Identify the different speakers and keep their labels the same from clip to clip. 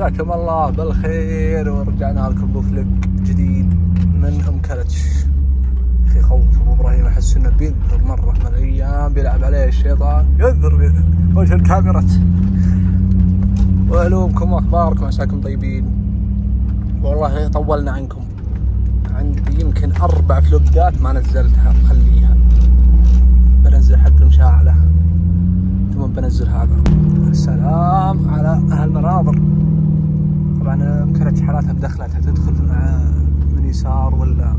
Speaker 1: مساكم الله بالخير، ورجعنا لكم بفلق جديد من ام كلتش. اخي خوف ابو ابراهيم، احس انه بينذر مره من الايام بيلعب عليه الشيطان، ينذر وجه الكاميرات. وعلومكم واخباركم، عساكم طيبين. والله طولنا عنكم، عندي يمكن 4 فلوقات ما نزلتها مخليها، بنزل حق المشاعلة ثم بنزل هذا. السلام على اهل المناظر. طبعا مكرت حالاتها بدخلتها تدخل مع من يسار ولا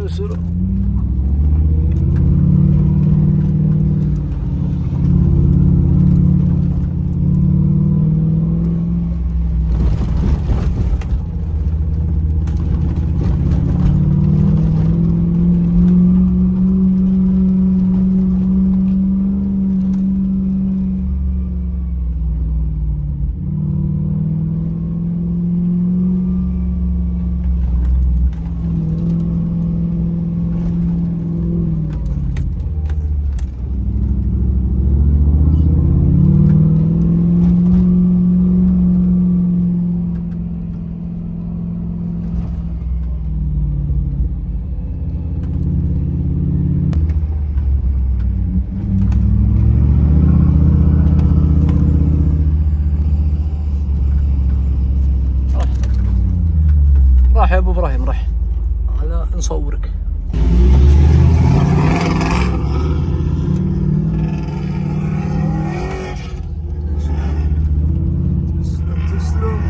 Speaker 1: يسلو. راح يا ابو ابراهيم، راح هلا نصورك. تسلم.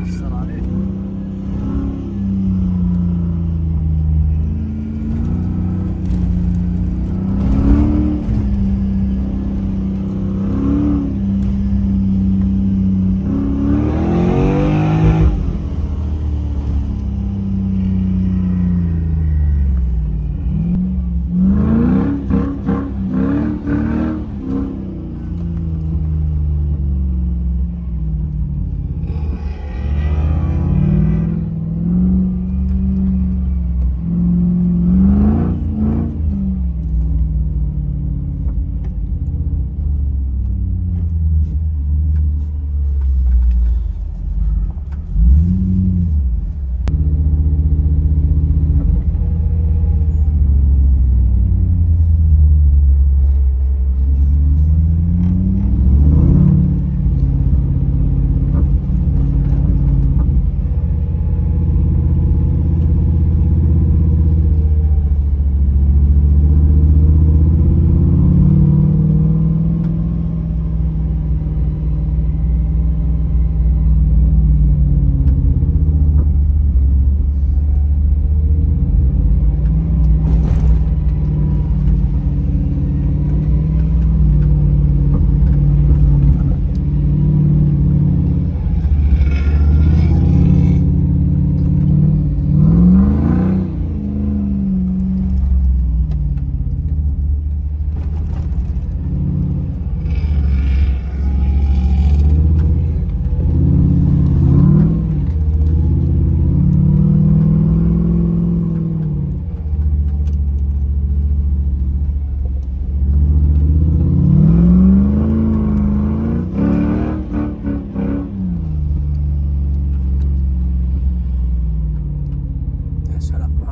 Speaker 1: السلام عليكم.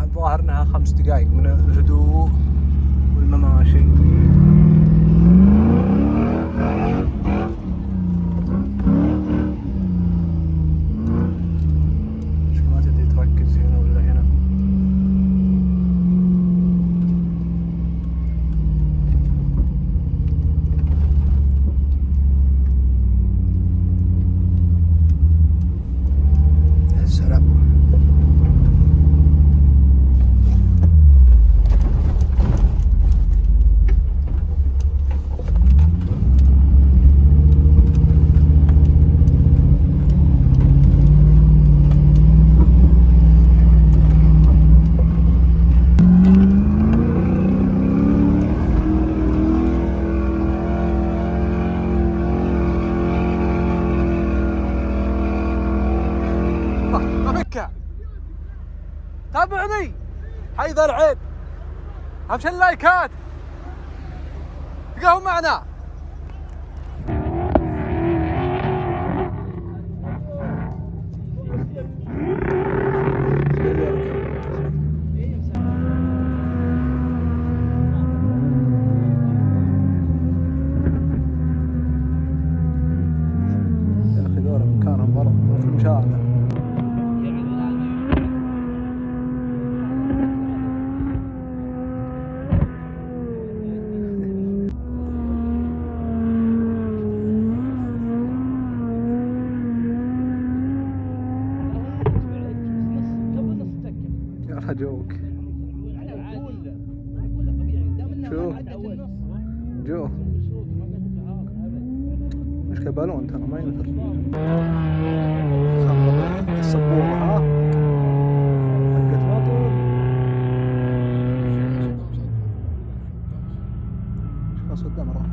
Speaker 1: الظاهر انها 5 دقائق من الهدوء والمماشي. مش ما تدري تركز هنا ولا هنا. يا سلام. يلا افكها. تابعني حيدر العين. امشي اللايكات. تلقاهم معنا. جوك شو جو مشكلة بالون ترى ما ينفر. السبورة ها حقت مطر. شو صدام راح.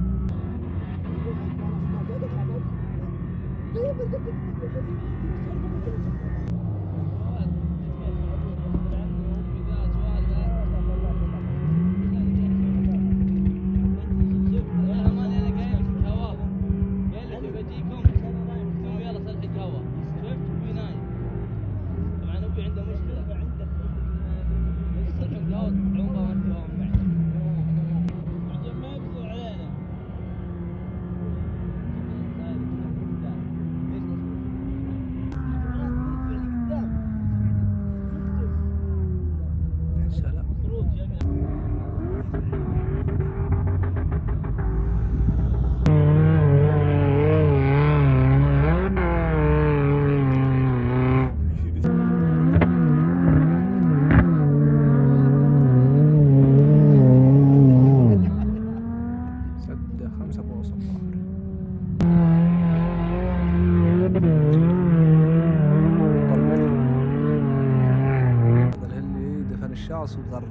Speaker 1: الشاص وغرد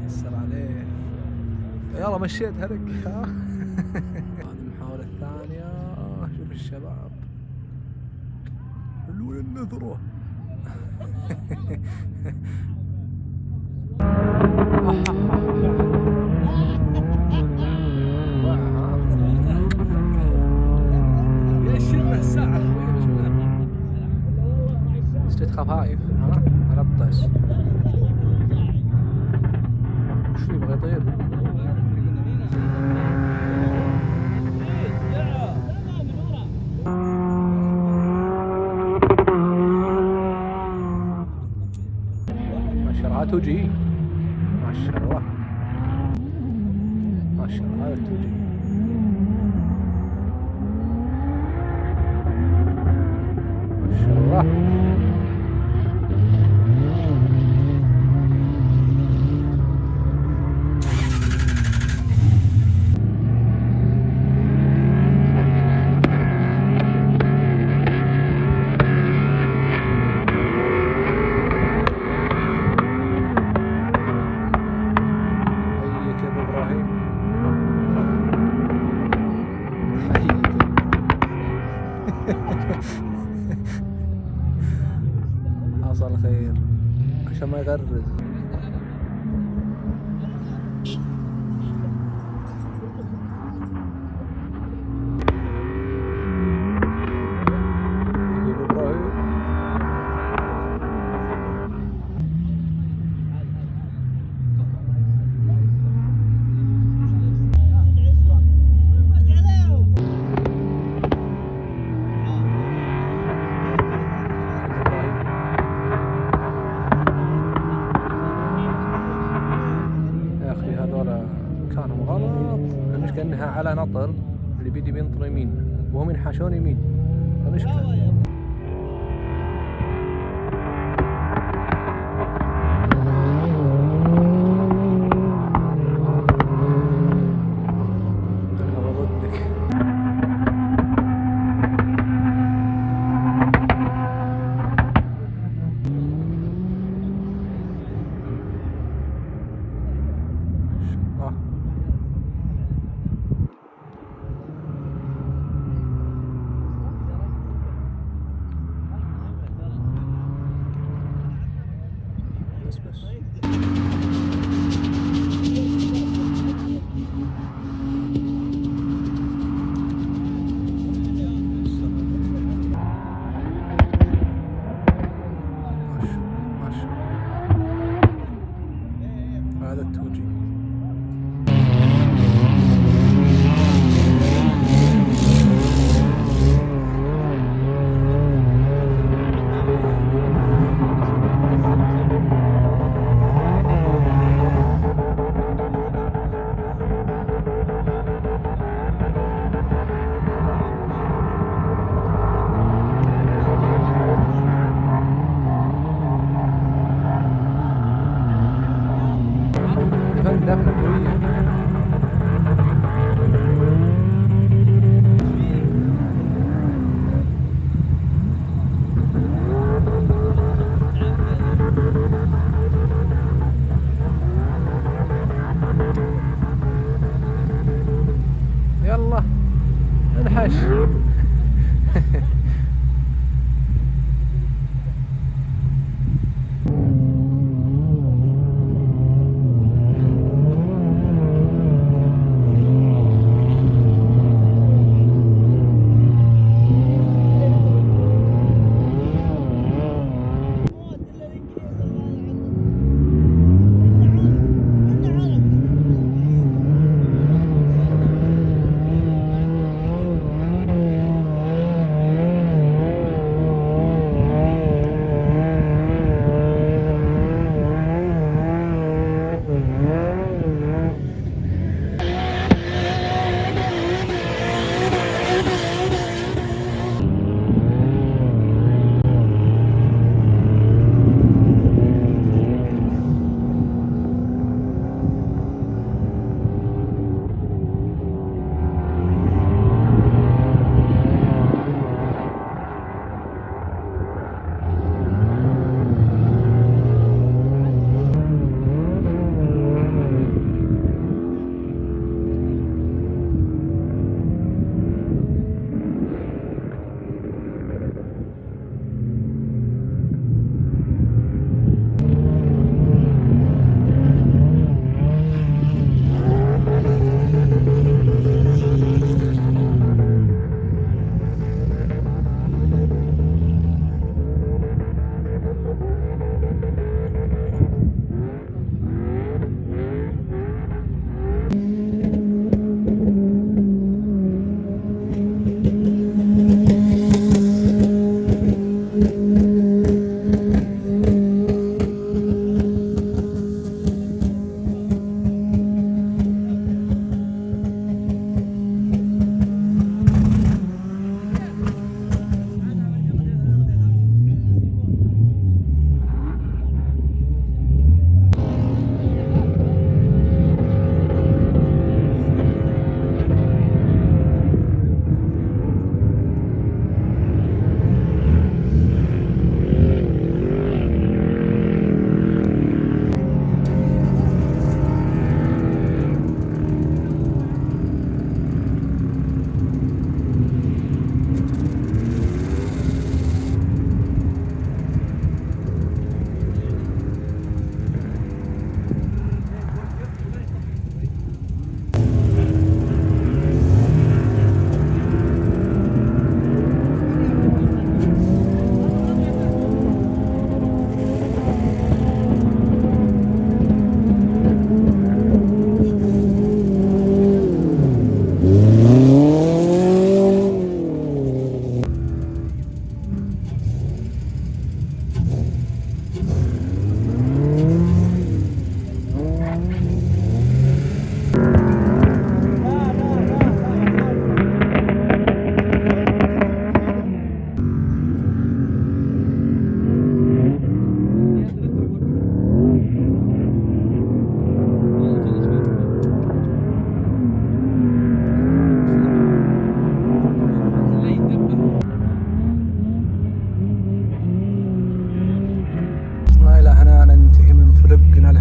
Speaker 1: يسر عليه. يلا مشيت هلك. هذه المحاولة الثانية. شوف الشباب حلوين النذرة. يشيلنا الساعة اشتريت خفايف ها على الطيش. شو يبغى يطير؟ ما شاء الله توجي. ما شاء الله ما شاء الله هذا توجي. ما شاء الله. حصل خير عشان ما يغرد. كانوا غلط. المشكلة انها على نطر اللي بيدي بينطر يمين وهم ينحاشون يمين. المشكلة حش.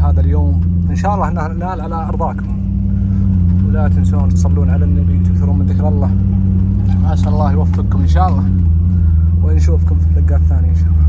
Speaker 1: هذا اليوم إن شاء الله ننال على أرضاكم، ولا تنسون تصلون على النبي وتكثرون من ذكر الله. عسى الله يوفقكم إن شاء الله، ونشوفكم في اللقاء الثاني إن شاء الله.